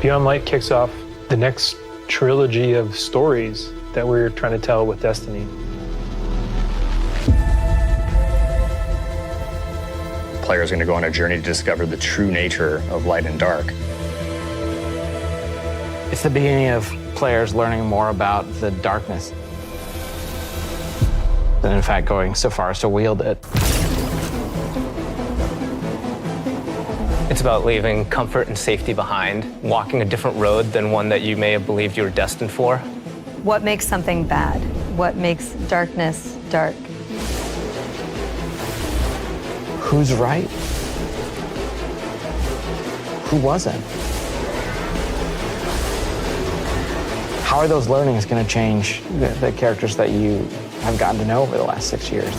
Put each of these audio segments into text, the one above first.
Beyond Light kicks off the next trilogy of stories that we're trying to tell with Destiny. Players are going to go on a journey to discover the true nature of light and dark. It's the beginning of players learning more about the darkness, and in fact going so far as to wield it. It's about leaving comfort and safety behind, walking a different road than one that you may have believed you were destined for. What makes something bad? What makes darkness dark? Who's right? Who wasn't? How are those learnings going to change the characters that you have gotten to know over the last 6 years?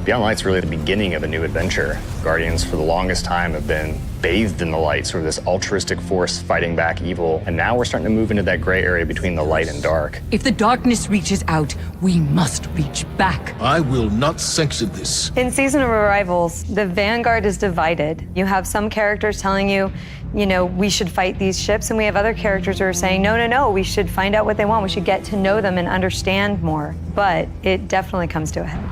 Beyond Light's really the beginning of a new adventure. Guardians, for the longest time, have been bathed in the light, sort of this altruistic force fighting back evil. And now we're starting to move into that gray area between the light and dark. If the darkness reaches out, we must reach back. I will not sanction this. In Season of Arrivals, the Vanguard is divided. You have some characters telling you, we should fight these ships, and we have other characters who are saying, no, we should find out what they want. We should get to know them and understand more. But it definitely comes to a head.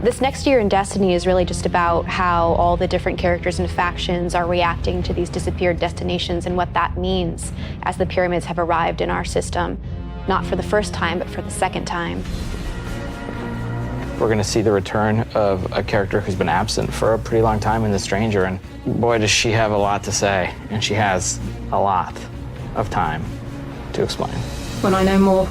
This next year in Destiny is really just about how all the different characters and factions are reacting to these disappeared destinations and what that means as the pyramids have arrived in our system, not for the first time, but for the second time. We're going to see the return of a character who's been absent for a pretty long time in The Stranger, and boy, does she have a lot to say, and she has a lot of time to explain. When I know more,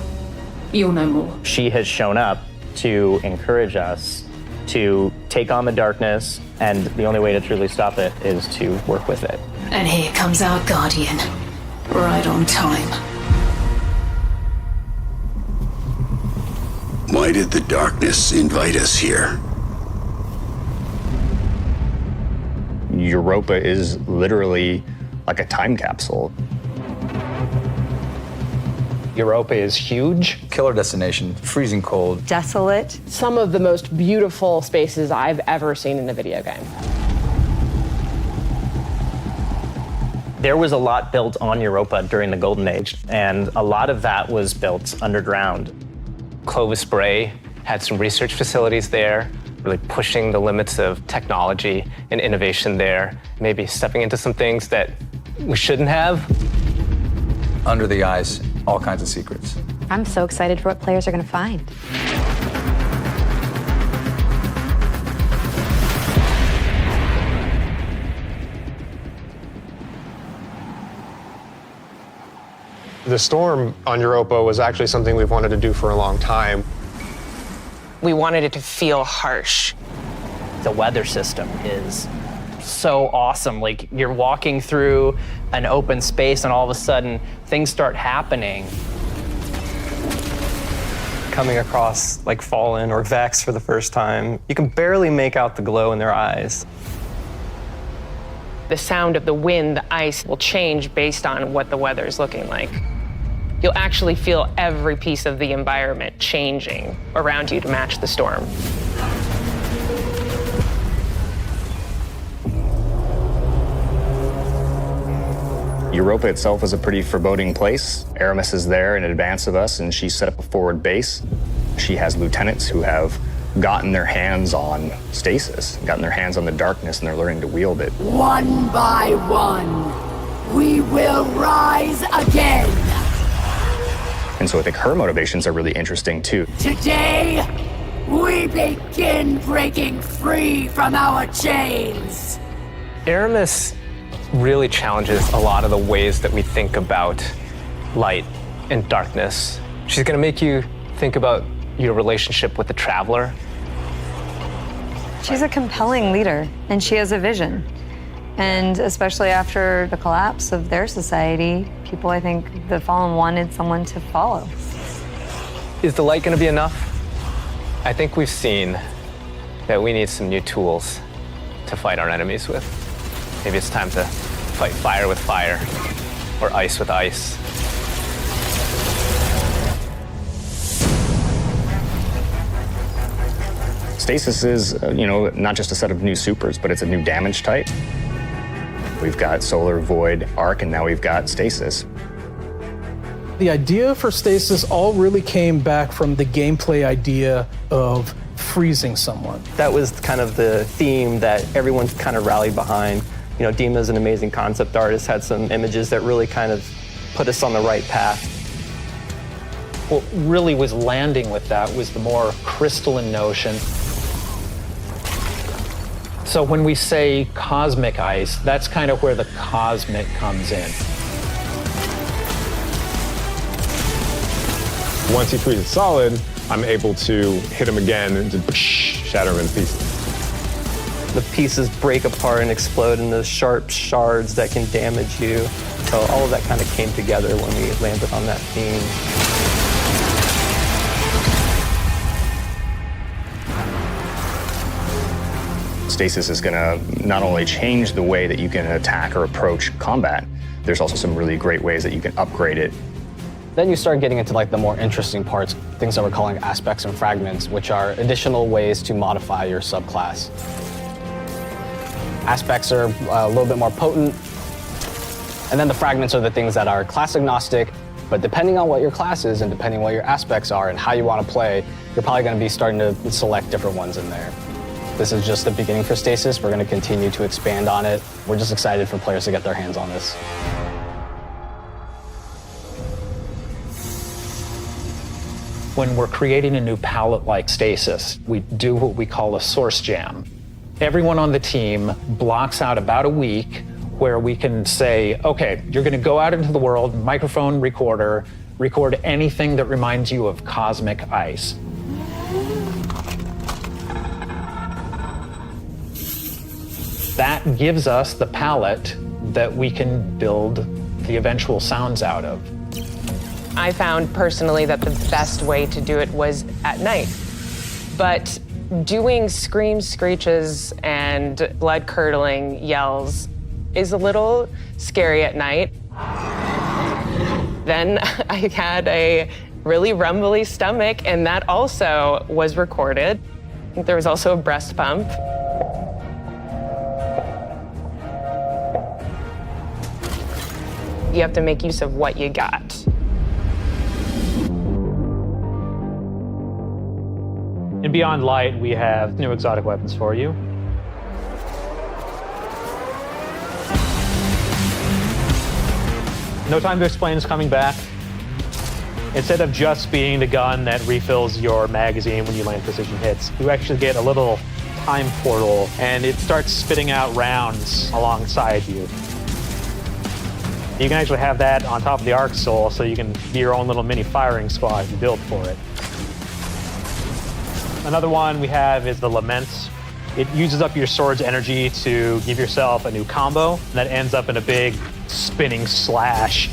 you'll know more. She has shown up to encourage us to take on the darkness, and the only way to truly stop it is to work with it. And here comes our Guardian, right on time. Why did the darkness invite us here? Europa is literally like a time capsule. Europa is huge. Killer destination, freezing cold. Desolate. Some of the most beautiful spaces I've ever seen in a video game. There was a lot built on Europa during the Golden Age, and a lot of that was built underground. Clovis Bray had some research facilities there, really pushing the limits of technology and innovation there, maybe stepping into some things that we shouldn't have. Under the ice, all kinds of secrets. I'm so excited for what players are going to find. The storm on Europa was actually something we've wanted to do for a long time. We wanted it to feel harsh. The weather system is so awesome. Like, you're walking through an open space and all of a sudden things start happening. Coming across like Fallen or Vex for the first time, you can barely make out the glow in their eyes. The sound of the wind, the ice will change based on what the weather is looking like. You'll actually feel every piece of the environment changing around you to match the storm. Europa itself is a pretty foreboding place. Aramis is there in advance of us, and she set up a forward base. She has lieutenants who have gotten their hands on stasis, gotten their hands on the darkness, and they're learning to wield it. One by one, we will rise again. And so I think her motivations are really interesting too. Today, we begin breaking free from our chains. Aramis really challenges a lot of the ways that we think about light and darkness. She's going to make you think about your relationship with the Traveler. She's a compelling leader, and she has a vision. And especially after the collapse of their society, people, I think, the Fallen wanted someone to follow. Is the light going to be enough? I think we've seen that we need some new tools to fight our enemies with. Maybe it's time to fight fire with fire, or ice with ice. Stasis is, not just a set of new supers, but it's a new damage type. We've got Solar, Void, Arc, and now we've got Stasis. The idea for Stasis all really came back from the gameplay idea of freezing someone. That was kind of the theme that everyone's kind of rallied behind. Dima's an amazing concept artist, had some images that really kind of put us on the right path. What really was landing with that was the more crystalline notion. So when we say cosmic ice, that's kind of where the cosmic comes in. Once he freezes solid, I'm able to hit him again and just shatter him in pieces. The pieces break apart and explode into sharp shards that can damage you. So all of that kind of came together when we landed on that theme. Stasis is going to not only change the way that you can attack or approach combat, there's also some really great ways that you can upgrade it. Then you start getting into like the more interesting parts, things that we're calling aspects and fragments, which are additional ways to modify your subclass. Aspects are a little bit more potent, and then the fragments are the things that are class agnostic, but depending on what your class is and depending on what your aspects are and how you want to play, you're probably going to be starting to select different ones in there. This is just the beginning for Stasis. We're going to continue to expand on it. We're just excited for players to get their hands on this. When we're creating a new palette like Stasis, we do what we call a source jam. Everyone on the team blocks out about a week where we can say, okay, you're going to go out into the world, microphone, recorder, record anything that reminds you of cosmic ice. That gives us the palette that we can build the eventual sounds out of. I found personally that the best way to do it was at night. But doing screams, screeches, and blood-curdling yells is a little scary at night. Then I had a really rumbly stomach, and that also was recorded. I think there was also a breast pump. You have to make use of what you got. In Beyond Light, we have new exotic weapons for you. No Time to Explain is coming back. Instead of just being the gun that refills your magazine when you land precision hits, you actually get a little time portal, and it starts spitting out rounds alongside you. You can actually have that on top of the Arc Soul, so you can be your own little mini firing squad if you build for it. Another one we have is the Lament. It uses up your sword's energy to give yourself a new combo that ends up in a big spinning slash.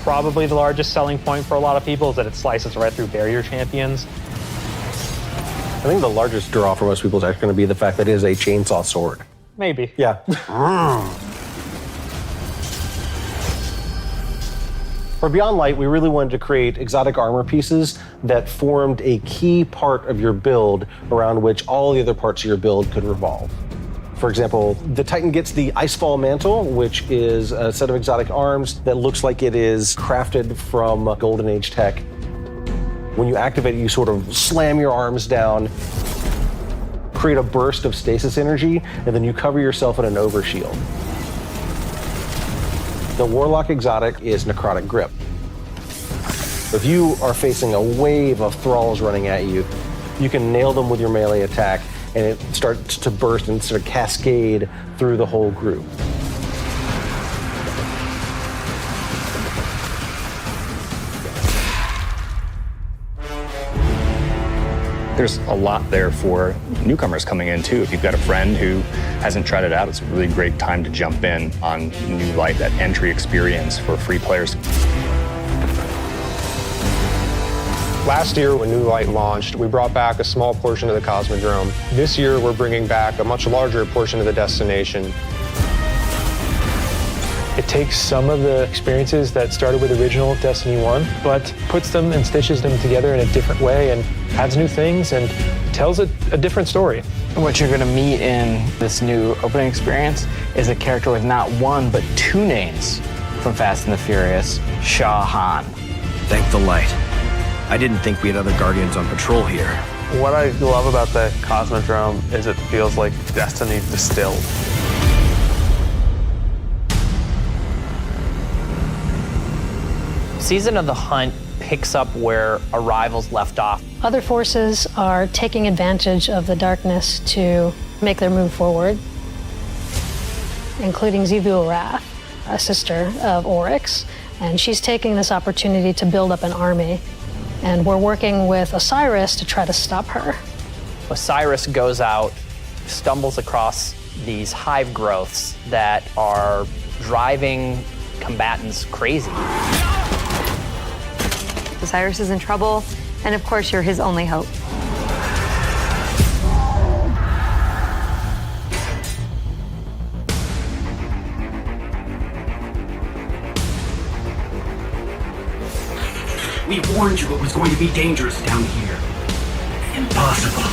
Probably the largest selling point for a lot of people is that it slices right through barrier champions. I think the largest draw for most people is actually going to be the fact that it is a chainsaw sword. Maybe. Yeah. For Beyond Light, we really wanted to create exotic armor pieces that formed a key part of your build around which all the other parts of your build could revolve. For example, the Titan gets the Icefall Mantle, which is a set of exotic arms that looks like it is crafted from Golden Age tech. When you activate it, you sort of slam your arms down, create a burst of stasis energy, and then you cover yourself in an overshield. The Warlock Exotic is Necrotic Grip. If you are facing a wave of thralls running at you, you can nail them with your melee attack, and it starts to burst and sort of cascade through the whole group. There's a lot there for newcomers coming in too. If you've got a friend who hasn't tried it out, it's a really great time to jump in on New Light, that entry experience for free players. Last year, when New Light launched, we brought back a small portion of the Cosmodrome. This year, we're bringing back a much larger portion of the destination. It takes some of the experiences that started with original Destiny 1, but puts them and stitches them together in a different way and adds new things and tells a different story. What you're going to meet in this new opening experience is a character with not one, but two names from Fast and the Furious, Shah Han. Thank the light. I didn't think we had other Guardians on patrol here. What I love about the Cosmodrome is it feels like Destiny distilled. Season of the Hunt picks up where Arrivals left off. Other forces are taking advantage of the darkness to make their move forward, including Xivu Arath, a sister of Oryx, and she's taking this opportunity to build up an army. And we're working with Osiris to try to stop her. Osiris goes out, stumbles across these hive growths that are driving combatants crazy. Osiris is in trouble, and of course, you're his only hope. We warned you it was going to be dangerous down here. Impossible.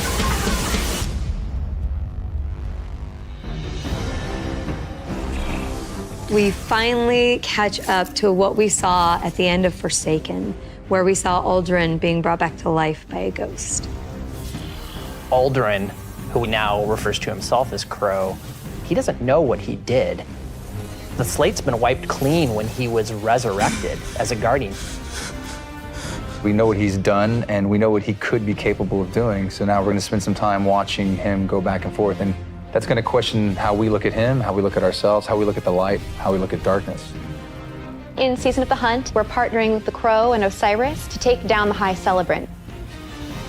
We finally catch up to what we saw at the end of Forsaken, where we saw Aldrin being brought back to life by a ghost. Aldrin, who now refers to himself as Crow, he doesn't know what he did. The slate's been wiped clean when he was resurrected as a Guardian. We know what he's done, and we know what he could be capable of doing. So now we're going to spend some time watching him go back and forth. And that's going to question how we look at him, how we look at ourselves, how we look at the light, how we look at darkness. In Season of the Hunt, we're partnering with the Crow and Osiris to take down the High Celebrant.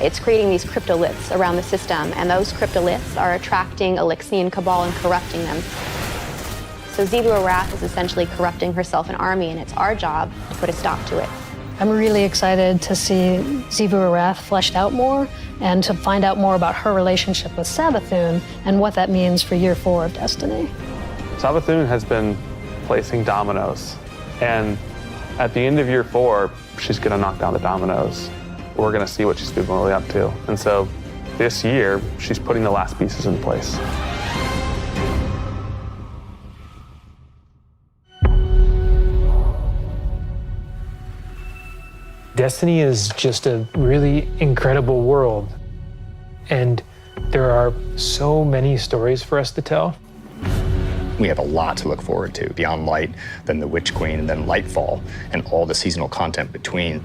It's creating these cryptoliths around the system, and those cryptoliths are attracting Elixian Cabal and corrupting them. So Xivu Arath is essentially corrupting herself and army, and it's our job to put a stop to it. I'm really excited to see Xivu Arath fleshed out more and to find out more about her relationship with Savathun and what that means for year 4 of Destiny. Savathun has been placing dominoes, and at the end of year 4, she's going to knock down the dominoes. We're going to see what she's been really up to. And so this year, she's putting the last pieces in place. Destiny is just a really incredible world, and there are so many stories for us to tell. We have a lot to look forward to beyond Light, then the Witch Queen, and then Lightfall, and all the seasonal content between.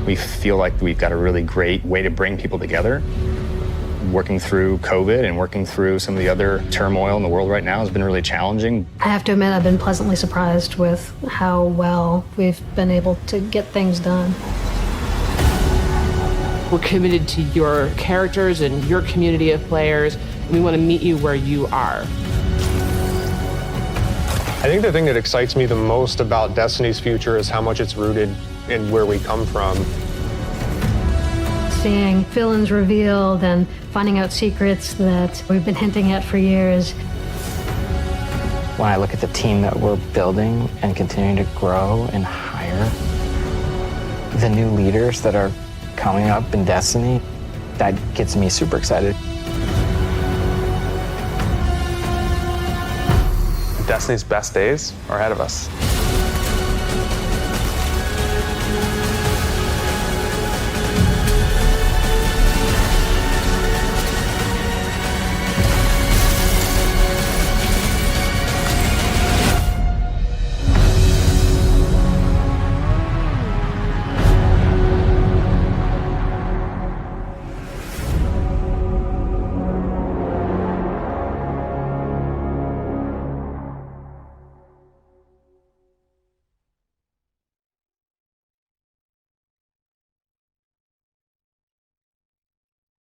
We feel like we've got a really great way to bring people together. Working through COVID and working through some of the other turmoil in the world right now has been really challenging. I have to admit, I've been pleasantly surprised with how well we've been able to get things done. We're committed to your characters and your community of players. We want to meet you where you are. I think the thing that excites me the most about Destiny's future is how much it's rooted in where we come from. Seeing villains revealed and finding out secrets that we've been hinting at for years. When I look at the team that we're building and continuing to grow and hire, the new leaders that are coming up in Destiny, that gets me super excited. Destiny's best days are ahead of us.